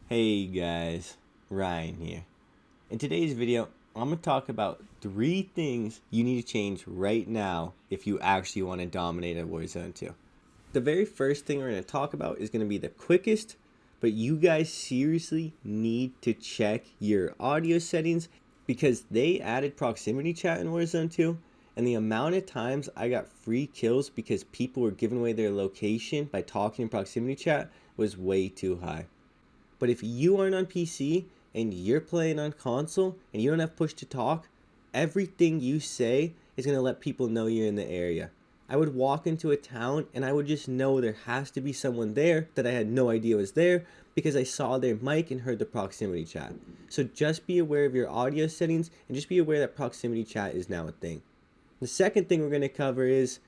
Hey guys, Ryan here. In today's video, I'm going to talk about 3 things you need to change right now if you actually want to dominate at Warzone 2. The very first thing we're going to talk about is going to be the quickest, but you guys seriously need to check your audio settings because they added proximity chat in Warzone 2, and the amount of times I got free kills because people were giving away their location by talking in proximity chat was way too high. But if you aren't on PC and you're playing on console and you don't have push to talk, everything you say is going to let people know you're in the area. I would walk into a town and I would just know there has to be someone there that I had no idea was there because I saw their mic and heard the proximity chat. So just be aware of your audio settings and just be aware that proximity chat is now a thing. The second thing we're going to cover is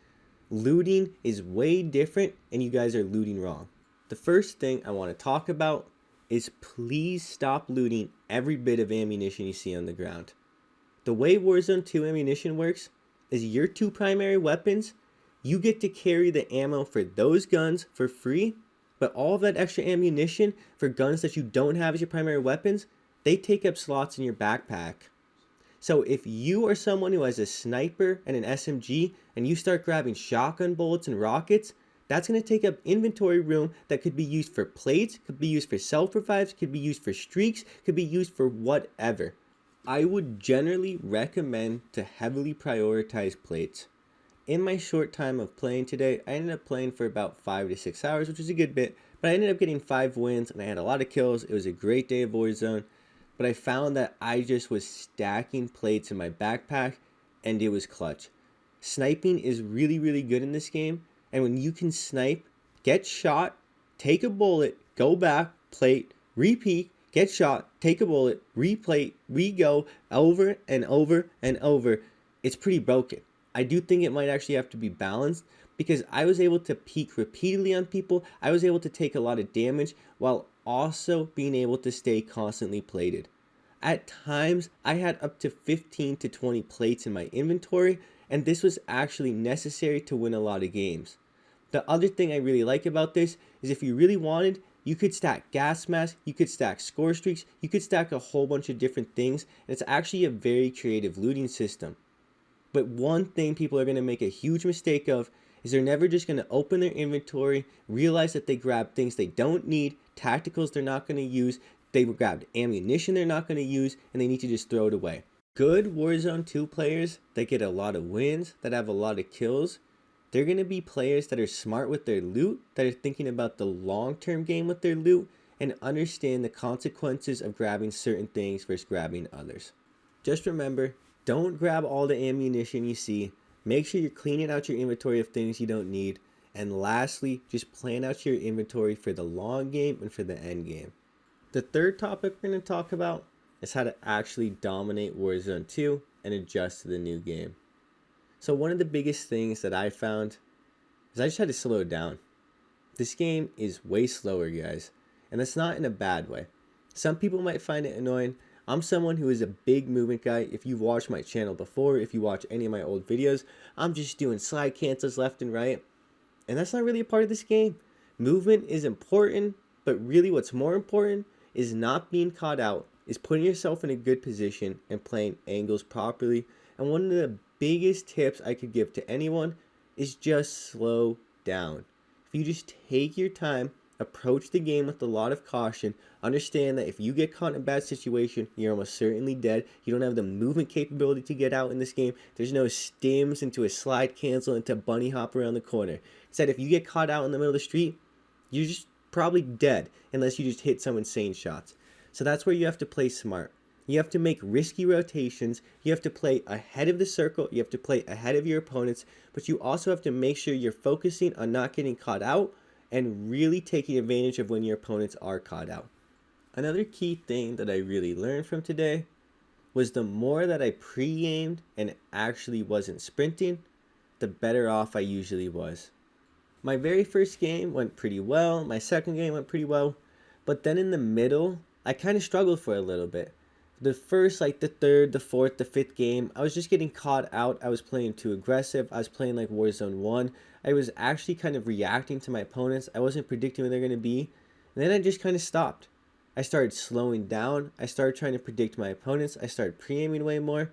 looting is way different and you guys are looting wrong. The first thing I want to talk about is please stop looting every bit of ammunition you see on the ground. The way Warzone 2 ammunition works is your 2 primary weapons, you get to carry the ammo for those guns for free, but all of that extra ammunition for guns that you don't have as your primary weapons, they take up slots in your backpack. So if you are someone who has a sniper and an SMG and you start grabbing shotgun bullets and rockets, that's going to take up inventory room that could be used for plates, could be used for self-revives, could be used for streaks, could be used for whatever. I would generally recommend to heavily prioritize plates. In my short time of playing today, I ended up playing for about 5 to 6 hours, which is a good bit, but I ended up getting 5 wins and I had a lot of kills. It was a great day of Warzone, but I found that I just was stacking plates in my backpack and it was clutch. Sniping is really, really good in this game. And when you can snipe, get shot, take a bullet, go back, plate, repeat, get shot, take a bullet, replate, re-go, over and over and over, it's pretty broken. I do think it might actually have to be balanced because I was able to peek repeatedly on people. I was able to take a lot of damage while also being able to stay constantly plated. At times, I had up to 15 to 20 plates in my inventory, and this was actually necessary to win a lot of games. The other thing I really like about this is if you really wanted, you could stack gas masks, you could stack score streaks, you could stack a whole bunch of different things, and it's actually a very creative looting system. But one thing people are going to make a huge mistake of is they're never just going to open their inventory, realize that they grabbed things they don't need, tacticals they're not going to use, they grabbed ammunition they're not going to use, and they need to just throw it away. Good Warzone 2 players that get a lot of wins, that have a lot of kills, they're going to be players that are smart with their loot, that are thinking about the long-term game with their loot, and understand the consequences of grabbing certain things versus grabbing others. Just remember, don't grab all the ammunition you see. Make sure you're cleaning out your inventory of things you don't need. And lastly, just plan out your inventory for the long game and for the end game. The third topic we're going to talk about is how to actually dominate Warzone 2 and adjust to the new game. So one of the biggest things that I found is I just had to slow down. This game is way slower, guys, and that's not in a bad way. Some people might find it annoying. I'm someone who is a big movement guy. If you've watched my channel before, if you watch any of my old videos, I'm just doing slide cancels left and right, and that's not really a part of this game. Movement is important, but really what's more important is not being caught out, is putting yourself in a good position and playing angles properly. And one of the biggest tips I could give to anyone is just slow down. If you just take your time, approach the game with a lot of caution, understand that if you get caught in a bad situation, you're almost certainly dead. You don't have the movement capability to get out in this game. There's no stims into a slide cancel into bunny hop around the corner. Instead, if you get caught out in the middle of the street, you're just probably dead unless you just hit some insane shots. So that's where you have to play smart. You have to make risky rotations. You have to play ahead of the circle. You have to play ahead of your opponents. But you also have to make sure you're focusing on not getting caught out and really taking advantage of when your opponents are caught out. Another key thing that I really learned from today was the more that I pre-aimed and actually wasn't sprinting, the better off I usually was. My very first game went pretty well. My second game went pretty well. But then in the middle, I kind of struggled for a little bit. The first, the third, the fourth, the fifth game, I was just getting caught out. I was playing too aggressive. I was playing like Warzone 1. I was actually kind of reacting to my opponents. I wasn't predicting where they're going to be. And then I just kind of stopped. I started slowing down. I started trying to predict my opponents. I started pre-aiming way more.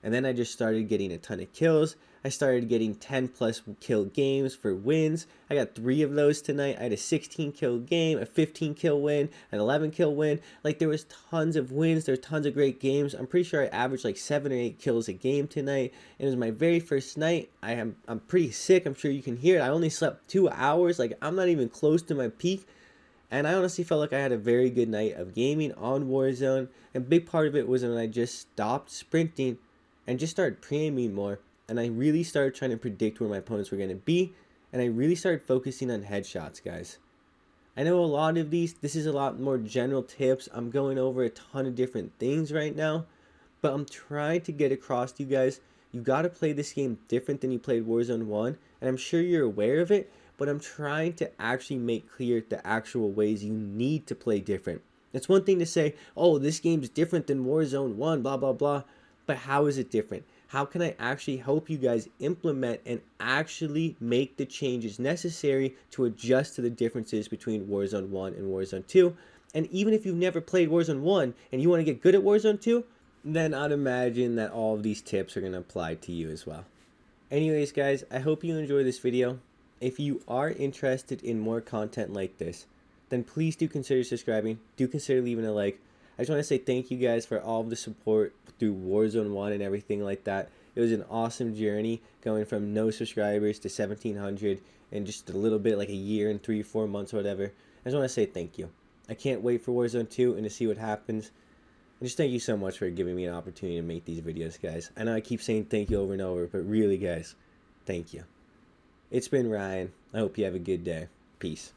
And then I just started getting a ton of kills. I started getting 10 plus kill games for wins. I got 3 of those tonight. I had a 16 kill game, a 15 kill win, an 11 kill win. Like, there was tons of wins. There were tons of great games. I'm pretty sure I averaged like 7 or 8 kills a game tonight. It was my very first night. I'm pretty sick. I'm sure you can hear it. I only slept 2 hours. Like, I'm not even close to my peak. And I honestly felt like I had a very good night of gaming on Warzone. And a big part of it was when I just stopped sprinting and just started pre-aiming more, and I really started trying to predict where my opponents were going to be, and I really started focusing on headshots, guys. I know a lot of this is a lot more general tips. I'm going over a ton of different things right now, but I'm trying to get across to you guys, you got to play this game different than you played Warzone 1, and I'm sure you're aware of it, but I'm trying to actually make clear the actual ways you need to play different. It's one thing to say, oh, this game's different than Warzone 1, blah, blah, blah. But how is it different? How can I actually help you guys implement and actually make the changes necessary to adjust to the differences between Warzone 1 and Warzone 2? And even if you've never played Warzone 1 and you want to get good at Warzone 2, then I'd imagine that all of these tips are going to apply to you as well. Anyways, guys, I hope you enjoyed this video. If you are interested in more content like this, then please do consider subscribing. Do consider leaving a like. I just want to say thank you guys for all of the support through Warzone 1 and everything like that. It was an awesome journey going from no subscribers to 1,700 in just a little bit, like a year and 3 or 4 months or whatever. I just want to say thank you. I can't wait for Warzone 2 and to see what happens. And just thank you so much for giving me an opportunity to make these videos, guys. I know I keep saying thank you over and over, but really, guys, thank you. It's been Ryan. I hope you have a good day. Peace.